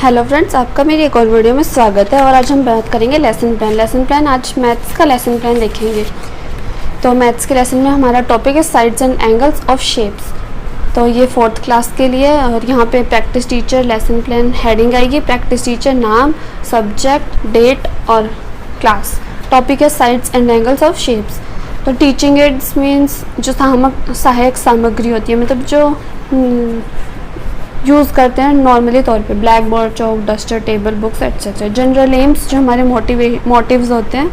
Hello friends, आपका मेरी एक और वीडियो में स्वागत है। और आज हम बात करेंगे लेसन प्लान। आज मैथ्स का लेसन प्लान देखेंगे। तो मैथ्स के लेसन में हमारा टॉपिक है sides and angles of shapes. तो ये 4th क्लास के लिए। और यहाँ पे practice teacher lesson plan heading आएगी, प्रैक्टिस टीचर नाम, सब्जेक्ट, डेट और क्लास। टॉपिक है sides and angles of shapes. तो टीचिंग एड्स मीन्स जो सहायक सामग्री होती है, मतलब जो यूज़ करते हैं नॉर्मली तौर पे, black board, chalk, duster, table, books etcetera. General aims जो हमारे मोटिव्स होते हैं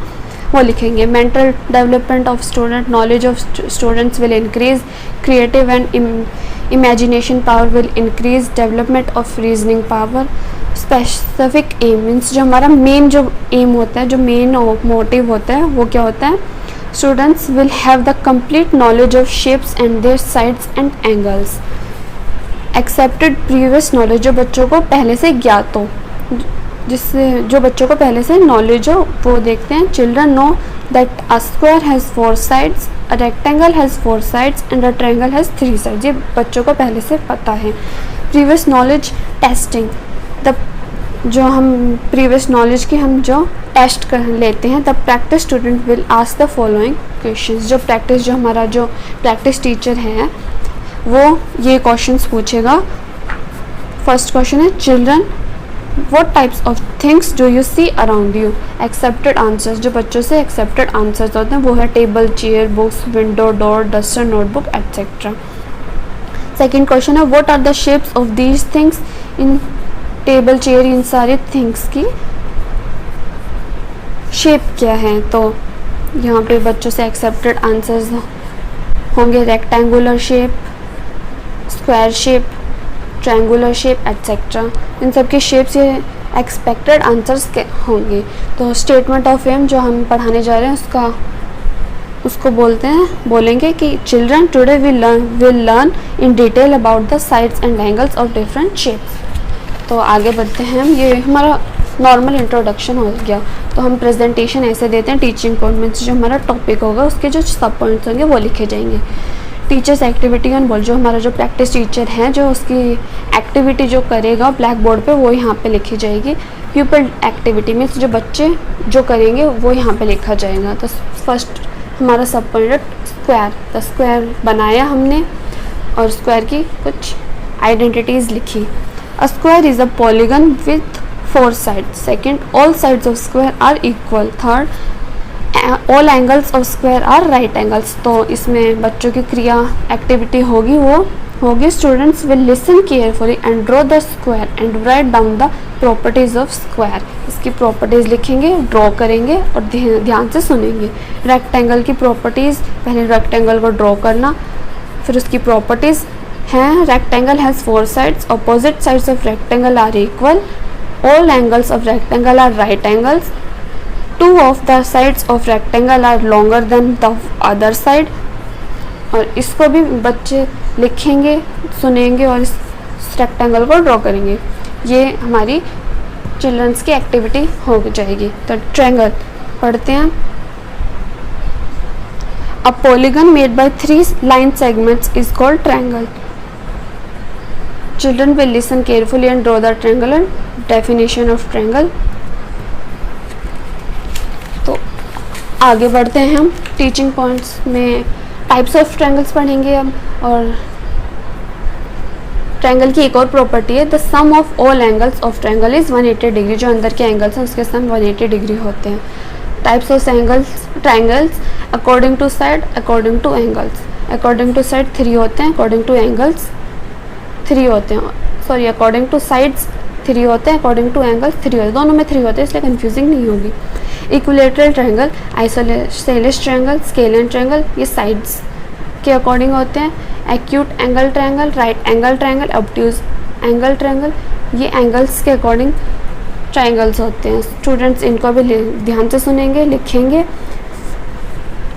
वो लिखेंगे। Mental development of student, knowledge of students will increase, creative and imagination power will increase, development of reasoning power. Specific aim means जो हमारा main जो M होता है, जो मेन मोटिव होता है वो क्या होता है? Students will have the complete knowledge of shapes and there sides and angles. Accepted previous knowledge, जो बच्चों को पहले से ज्ञात हो, जिससे जो बच्चों को पहले से नॉलेज हो वो देखते हैं। Children know that a square has 4 sides, a rectangle has 4 sides and a triangle has 3 sides. ये बच्चों को पहले से पता है। प्रीवियस नॉलेज टेस्टिंग, द जो हम प्रीवियस नॉलेज की हम जो टेस्ट कर लेते हैं, the practice student will ask the following questions. जो हमारा जो प्रैक्टिस टीचर है वो ये क्वेश्चंस पूछेगा। फर्स्ट क्वेश्चन है, children what types of things do you see around you. Accepted answers, जो बच्चों से एक्सेप्टेड आंसर्स होते हैं वो है table, chair, books, window, door, duster, notebook etcetera. Second question है, what are the shapes of these things. इन table, chair, इन सारे थिंग्स की शेप क्या है। तो यहाँ पे बच्चों से एक्सेप्टेड आंसर्स होंगे rectangular shape, square shape, triangular shape etcetera. इन सब के शेप्स ये एक्सपेक्टेड आंसर्स के होंगे। तो स्टेटमेंट ऑफ एम जो हम पढ़ाने जा रहे हैं उसको बोलेंगे कि children today will learn in detail about the sides and angles of different shapes. तो आगे बढ़ते हैं हम। ये हमारा नॉर्मल इंट्रोडक्शन हो गया। तो हम प्रेजेंटेशन ऐसे देते हैं, टीचिंग पॉइंट्स जो हमारा टॉपिक होगा उसके जो सब पॉइंट्स होंगे वो लिखे जाएंगे। टीचर्स एक्टिविटी ऑन बोल, जो हमारा जो प्रैक्टिस टीचर है जो उसकी एक्टिविटी जो करेगा ब्लैक बोर्ड पे वो यहाँ पे लिखी जाएगी। प्यूपल एक्टिविटी मीन्स जो बच्चे जो करेंगे वो यहाँ पे लिखा जाएगा। तो फर्स्ट हमारा सब पॉइंट स्क्वायर। तो स्क्वायर बनाया हमने और स्क्वायर की कुछ आइडेंटिटीज़ लिखी। A square is a polygon with 4 sides. Second, all sides of square are equal. Third, all angles of square are right angles. तो इसमें बच्चों की क्रिया एक्टिविटी होगी students will listen carefully and draw the square and write down the properties of square. इसकी properties लिखेंगे, draw करेंगे और ध्यान से सुनेंगे। रेक्टेंगल की प्रॉपर्टीज, पहले रेक्टेंगल को ड्रॉ करना, फिर उसकी प्रॉपर्टीज हैं। Rectangle has 4 sides, opposite sides of rectangle are equal, all angles of rectangle are right angles, 2 of the sides of rectangle are longer than the other side। और इसको भी बच्चे लिखेंगे, सुनेंगे और इस रेक्टेंगल को ड्रॉ करेंगे। ये हमारी चिल्ड्रंस की एक्टिविटी हो जाएगी। तो ट्रायंगल पढ़ते हैं। A polygon made by 3 line segments is called triangle. Children will listen carefully and draw the triangle and definition of triangle। तो आगे बढ़ते हैं हम। टीचिंग पॉइंट्स में टाइप्स ऑफ ट्रायंगल्स पढ़ेंगे हम। और ट्रायंगल की एक और प्रॉपर्टी है, the sum of all angles of triangle is 180 degree. जो अंदर के एंगल्स हैं उसके सम 180 डिग्री होते हैं। Types of triangles according to side, according to angles. According to side 3 होते हैं, अकॉर्डिंग टू एंगल्स 3 होते हैं। सॉरी, अकॉर्डिंग टू साइड्स 3 होते हैं, अकॉर्डिंग टू एंगल्स 3 होते हैं। दोनों में 3 होते हैं इसलिए कंफ्यूजिंग नहीं होगी। Equilateral triangle, isosceles triangle, scalene triangle, ये साइड्स के अकॉर्डिंग होते हैं। Acute angle triangle, right angle triangle, obtuse angle triangle, ये एंगल्स के अकॉर्डिंग ट्रायंगल्स होते हैं। स्टूडेंट्स इनको भी ध्यान से सुनेंगे, लिखेंगे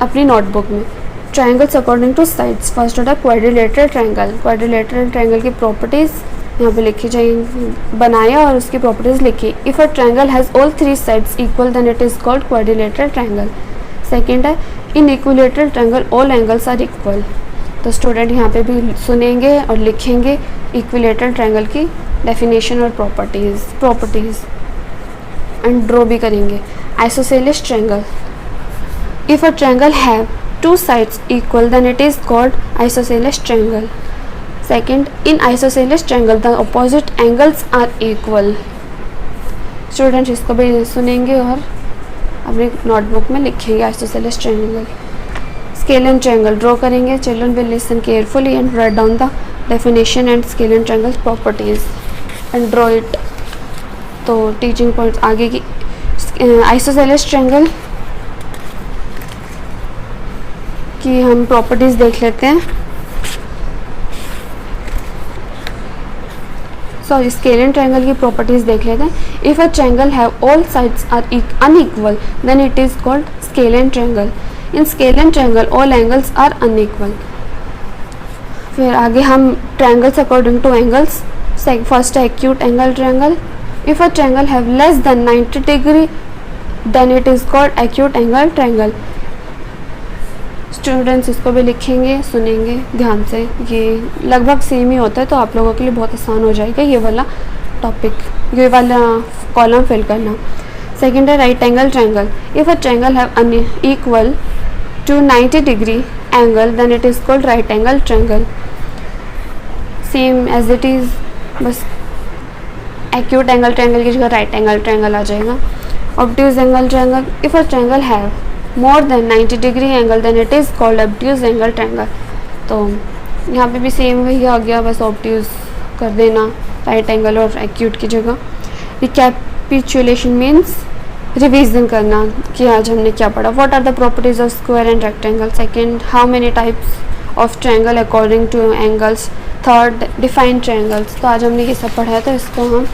अपनी नोटबुक में। Triangles according to sides, first होता है क्वाड्रिलेटरल ट्रायंगल। क्वाड्रिलेटरल ट्रायंगल की प्रॉपर्टीज़ यहाँ पे लिखी जाएंगी, बनाया और उसकी प्रॉपर्टीज़ लिखी। If a triangle has all 3 sides equal then it is called quadrilateral triangle. Second है in equilateral triangle all angles are equal. तो स्टूडेंट यहाँ पे भी सुनेंगे और लिखेंगे इक्विलेटरल ट्रायंगल की डेफिनेशन और प्रॉपर्टीज़ एंड ड्रॉ भी करेंगे। Isosceles triangle, if a triangle have two sides equal then it is called isosceles triangle. Second, in isosceles triangle the opposite angles are equal. Students इसको भी सुनेंगे और अपनी notebook में लिखेंगे isosceles triangle. Scalene triangle draw करेंगे। Children will listen carefully and write down the definition and scalene triangle properties and draw it. तो teaching points आगे की, आइसोसेलेस ट्रायंगल की हम प्रॉपर्टीज देख लेते हैं। सॉरी, स्केलियन ट्रायंगल की प्रॉपर्टीज देख लेते हैं। If a triangle have all sides are unequal then it is called scalene triangle. In scalene triangle all angles are unequal. फिर आगे हम triangles according to angles. First है acute angle triangle. If a triangle have less than 90 degree then it is called acute angle triangle. Students इसको भी लिखेंगे, सुनेंगे ध्यान से, ये लगभग सेम ही होता है तो आप लोगों के लिए बहुत आसान हो जाएगा ये वाला टॉपिक, ये वाला कॉलम फिल करना। सेकेंड है right angle triangle. If a triangle have equal to 90 degree angle then it is called right angle triangle. Same as it is, बस एक्यूट एंगल ट्रायंगल की जगह राइट एंगल ट्रायंगल आ जाएगा। Obtuse angle triangle, if a triangle have more than 90 degree angle then it is called obtuse angle triangle. तो यहाँ पे भी same वही आ गया, बस ऑब्ट्यूज कर देना राइट एंगल और एक्यूट की जगह। रिकैपिचुलेशन मीन्स रिवीजन करना कि आज हमने क्या पढ़ा। What are the properties of square and rectangle. Second, how many types of triangle according to angles. Third, define triangles. तो आज हमने ये सब पढ़ा है तो इसको हम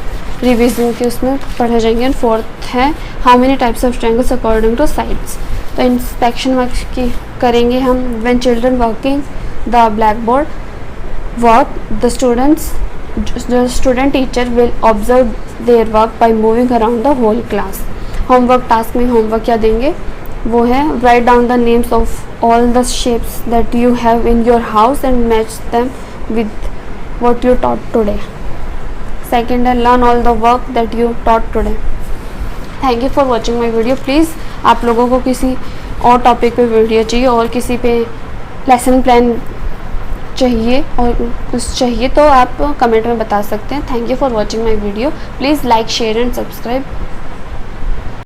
रिवीजन के उसमें पढ़े जाएंगे। एंड फोर्थ है how many types of triangles according to sides. तो इंस्पेक्शन वर्क की करेंगे हम। When children working the blackboard work the student teacher will observe their work by moving around the whole class. Homework task में homework क्या देंगे वो है write down the names of all the shapes that you have in your house and match them with what you taught today. Second है learn all the work that you taught today. Thank you for watching my video. Please आप लोगों को किसी और topic पे video चाहिए और किसी पे लेसन प्लान चाहिए और कुछ चाहिए तो आप कमेंट में बता सकते हैं। Thank you for watching my video. Please like share and subscribe.